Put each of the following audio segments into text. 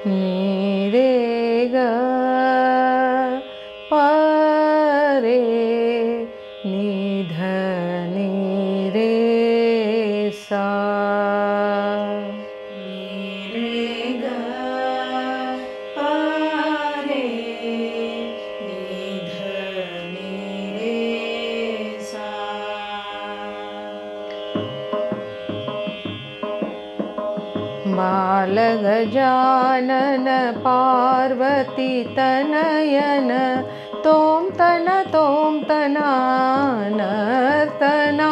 ni re ga pa re ni dha ni re sa बालगजानन Parvati तनयन तोम तना नर्तना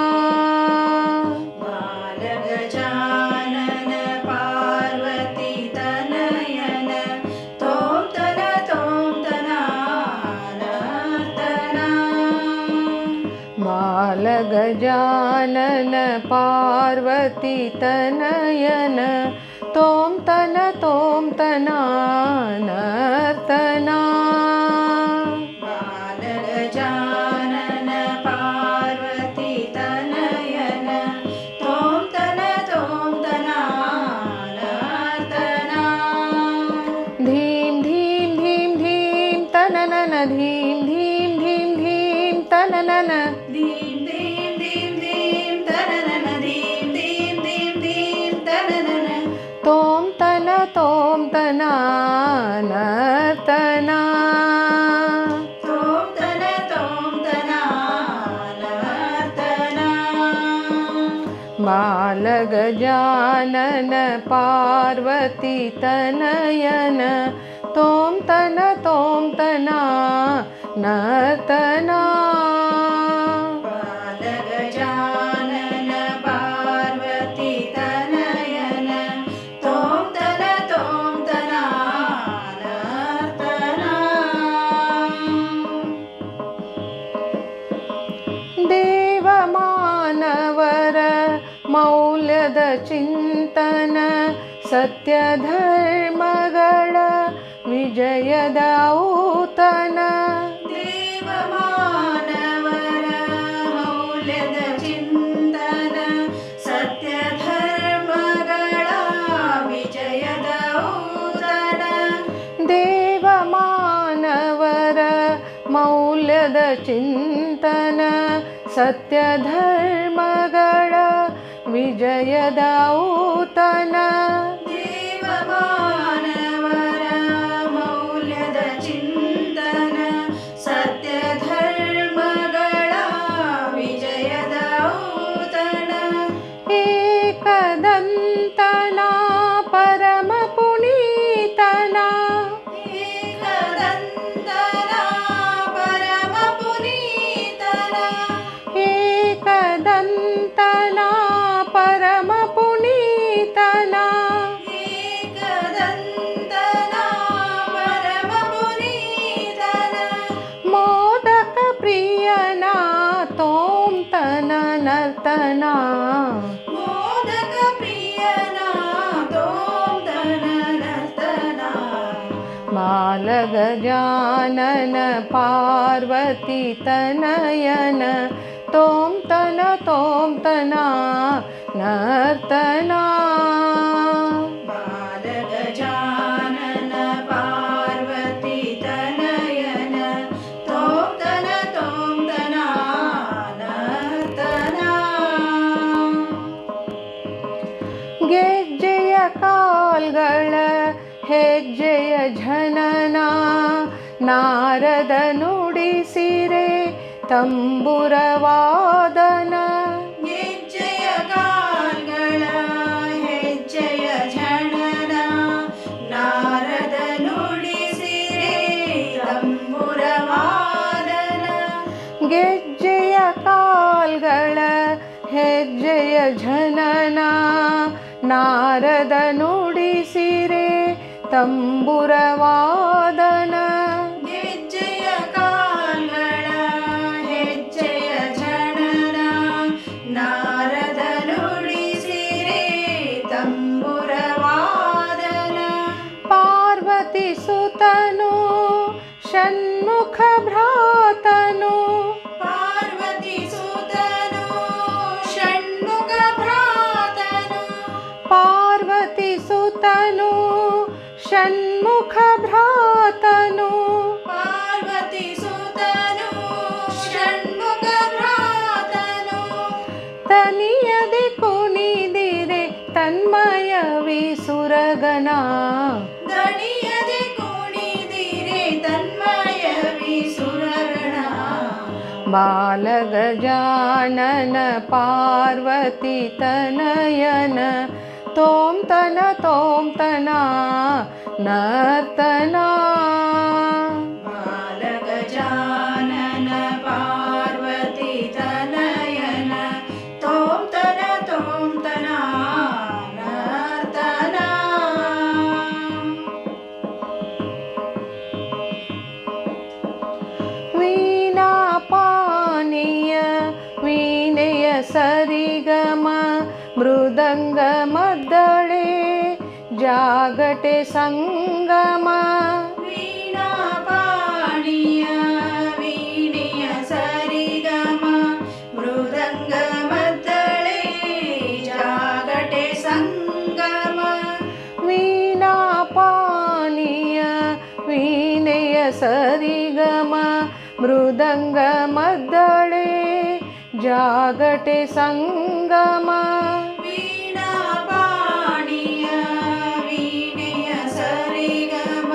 बालगजानन पार्वती तनयन तोम तना नर्तना बालगजानन पार्वती तनयन तोम तना नर्तना बालगजानन पार्वती तनयन तोम तना नर्तना धीम धीम धीम धीम तननन धीम धीम धीम धीम तननन धीम धीम धीम धीम तननन धीम धीम धीम धीम तननन तोम तना नर्तना तोम तना नर्तना बालगजानन पार्वती तनयन तोम तना नर्तना बालगजानन पार्वती तनयन तोम तना नर्तना देव मानवर मौल्यद चिंतन सत्य धर्मಗಳ ವಿಜಯದ ಔತಣ ದೇವ ಮಾನವರ ಮೌಲ್ಯದ ಚಿಂತನ ಸತ್ಯ ಧರ್ಮಗಳ ವಿಜಯದ ಔತಣ ದೇವ ಮಾನವರ ಮೌಲ್ಯದ ಚಿಂತನ ಸತ್ಯ ಧರ್ಮಗಳ ವಿಜಯದ ಔತಣ ದೇವ ಮಾನವರ ಮೌಲ್ಯದ ಚಿಂತನ ಸತ್ಯ ಧರ್ಮಗಳ ವಿಜಯದ ಔತಣ ಏಕದಂತನ ಪರಮ ಪುನೀತನ ಏಕದಂತನ ಪರಮ ಪುನೀತನ ಏಕದಂತನ ಪರಮ ಪುನೀತನ ಏಕದಂತನ ಪರಮ ಪುನೀತನ ಮೋದಕ ಪ್ರಿಯನ ತೋಂ ತನ ನರ್ತನ ಮೋದಕ ಪ್ರಿಯನ ತೋಂ ತರ ನರ್ತನ ಬಾಲಗಜಾನನ ಪಾರ್ವತಿ ತನಯನ ತೋಂ ತನ ನರ್ತನ ಬಾಲಗಜಾನನ ಪಾರ್ವತಿ ತನಯನ ತೋಂ ತರ ನರ್ತನ ಗೆಜ್ಜೆಯ ಕಾಲ್ಗಳ ಹೆಜ್ಜೆಯ ಝನನ ನಾರದ ನುಡಿಸಿರೆ ತಂಬುರವಾದನ ಗೆಜ್ಜೆಯ ಕಾಲ್ಗಳ ಹೆಜ್ಜೆಯ ಝಣನ ನಾರದ ನುಡಿಸಿರೆ ತಂಬುರವಾದನ ಗೆಜ್ಜೆಯ ಕಾಲ್ಗಳ ಹೆಜ್ಜೆಯ ಝನನ ನಾರದ ನುಡಿಸಿರೆ ತಂಬುರವಾದನ ಗೆಜ್ಜೆಯ ಕಾಲ್ಗಳ ಹೆಜ್ಜೆಯ ಝಣನ ನಾರದ ನುಡಿಸಿರೆ ತಂಬುರವಾದನ ಪಾರ್ವತಿ ಸುತನು ಷಣ್ಮುಖ ಭ್ರಾತನು ಪಾರ್ವತಿ ಸುತನು ಷಣ್ಮುಖ ಭ್ರಾತನು ಪಾರ್ವತಿ ಸುತನು ಷಣ್ಮುಖ बालगजानन पार्वती तनयन तोम तना नर्तना बालगजानन पार्वती तनयन तोम तना नर्तना वीणा पानीय वीणेय सरिगम मृदंग मद्दळे जागटे संगम वीणा पाणीय वीणेय सरिगम मृदंग मद्दळे जागटे संगम वीणा पानीय वीणेय सरिगम मृदंग मद्दळे जागटे संगम वीणा पाणीय वीणेय सरिगम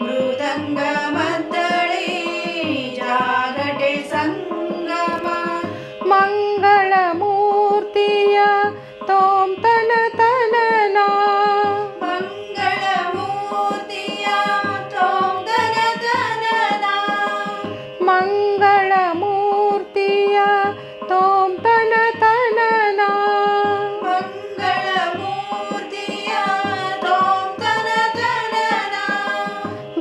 मृदंग मद्दळे जागटे संगम मंगलमूर्तिय तोम तनना मंगलमूर्तिय तोम तनना मंगलमूर्तिय तोम तनना मंगलमूर्तिय तोम तनना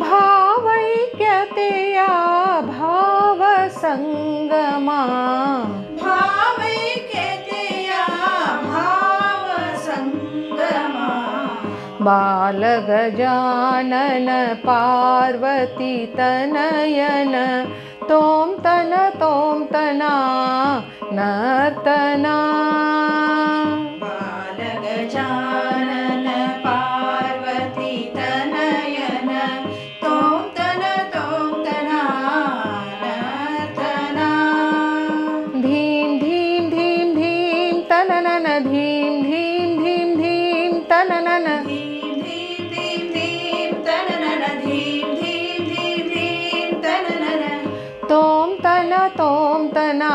भावैक्यतेय भावसंगमा भावैक्यतेय भावसंगमा बालगजानन पार्वती तनयन तोम तना नर्तना बालगजानन पार्वती तनयन तोम तना नर्तना धीम धीम धीम धीम तननन धीम धीम धीम धीम तननन धीम धीम धीम धीम तननन धीम धीम धीम धीम तननन तोम तना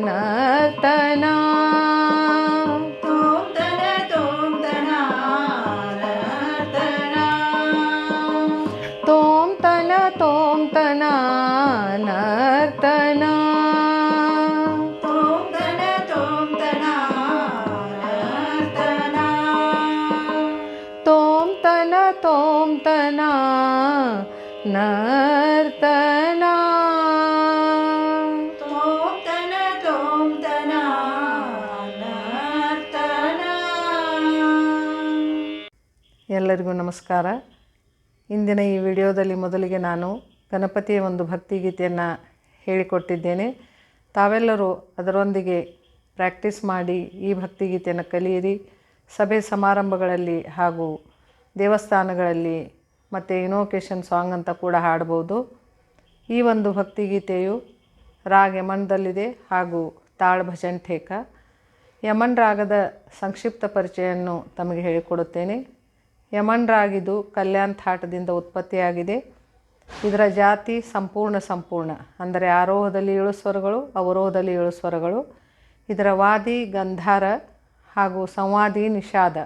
नर्तना तोम तना नर्तना तोम तना नर्तना तोम तना नर्तना तोम तना नर्तना तोम तना नर्तना ಎಲ್ಲರಿಗೂ ನಮಸ್ಕಾರ. ಇಂದಿನ ಈ ವಿಡಿಯೋದಲ್ಲಿ ಮೊದಲಿಗೆ ನಾನು ಗಣಪತಿಯ ಒಂದು ಭಕ್ತಿಗೀತೆಯನ್ನು ಹೇಳಿಕೊಟ್ಟಿದ್ದೇನೆ. ತಾವೆಲ್ಲರೂ ಅದರೊಂದಿಗೆ ಪ್ರಾಕ್ಟೀಸ್ ಮಾಡಿ ಈ ಭಕ್ತಿಗೀತೆಯನ್ನು ಕಲಿಯಿರಿ. ಸಭೆ ಸಮಾರಂಭಗಳಲ್ಲಿ ಹಾಗೂ ದೇವಸ್ಥಾನಗಳಲ್ಲಿ ಮತ್ತು ಇನೋಕೇಶನ್ ಸಾಂಗ್ ಅಂತ ಕೂಡ ಹಾಡ್ಬೋದು. ಈ ಒಂದು ಭಕ್ತಿಗೀತೆಯು ರಾಗ್ ಯಮನ್ದಲ್ಲಿದೆ ಹಾಗೂ ತಾಳ್ ಭಜನ್ ಠೇಕ. ಯಮನ್ ರಾಗದ ಸಂಕ್ಷಿಪ್ತ ಪರಿಚಯವನ್ನು ತಮಗೆ ಹೇಳಿಕೊಡುತ್ತೇನೆ. ಯಮನ್ ರಾಗ್ ಇದು ಕಲ್ಯಾಣ್ ಥಾಟದಿಂದ ಉತ್ಪತ್ತಿಯಾಗಿದೆ. ಇದರ ಜಾತಿ ಸಂಪೂರ್ಣ ಅಂದರೆ ಆರೋಹದಲ್ಲಿ 7 ಸ್ವರಗಳು, ಅವರೋಹದಲ್ಲಿ 7 ಸ್ವರಗಳು. ಇದರ ವಾದಿ ಗಂಧಾರ ಹಾಗೂ ಸಂವಾದಿ ನಿಷಾದ.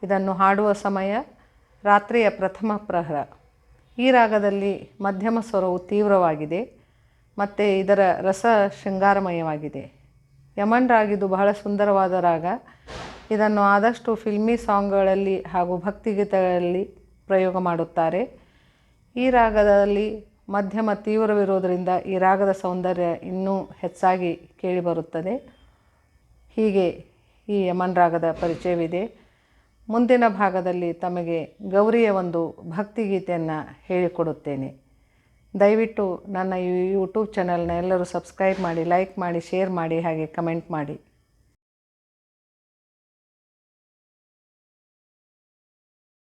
ಇದನ್ನು ಹಾಡುವ ಸಮಯ ರಾತ್ರಿಯ ಪ್ರಥಮ ಪ್ರಹರ. ಈ ರಾಗದಲ್ಲಿ ಮಧ್ಯಮ ಸ್ವರವು ತೀವ್ರವಾಗಿದೆ ಮತ್ತು ಇದರ ರಸ ಶೃಂಗಾರಮಯವಾಗಿದೆ. ಯಮನ್ ರಾಗ್ ಇದು ಬಹಳ ಸುಂದರವಾದ ರಾಗ. ಇದನ್ನು ಆದಷ್ಟು ಫಿಲ್ಮಿ ಸಾಂಗ್ಗಳಲ್ಲಿ ಹಾಗೂ ಭಕ್ತಿಗೀತೆಗಳಲ್ಲಿ ಪ್ರಯೋಗ ಮಾಡುತ್ತಾರೆ. ಈ ರಾಗದಲ್ಲಿ ಮಧ್ಯಮ ತೀವ್ರವಿರೋದರಿಂದ ಈ ರಾಗದ ಸೌಂದರ್ಯ ಇನ್ನೂ ಹೆಚ್ಚಾಗಿ ಕೇಳಿಬರುತ್ತದೆ. ಹೀಗೆ ಈ ಯಮನ್ ರಾಗದ ಪರಿಚಯವಿದೆ. ಮುಂದಿನ ಭಾಗದಲ್ಲಿ ತಮಗೆ ಗೌರಿಯ ಒಂದು ಭಕ್ತಿಗೀತೆಯನ್ನು ಹೇಳಿಕೊಡುತ್ತೇನೆ. ದಯವಿಟ್ಟು ನನ್ನ ಈ ಯೂಟ್ಯೂಬ್ ಚಾನಲ್ನ ಎಲ್ಲರೂ ಸಬ್ಸ್ಕ್ರೈಬ್ ಮಾಡಿ, ಲೈಕ್ ಮಾಡಿ, ಶೇರ್ ಮಾಡಿ, ಹಾಗೆ ಕಮೆಂಟ್ ಮಾಡಿ.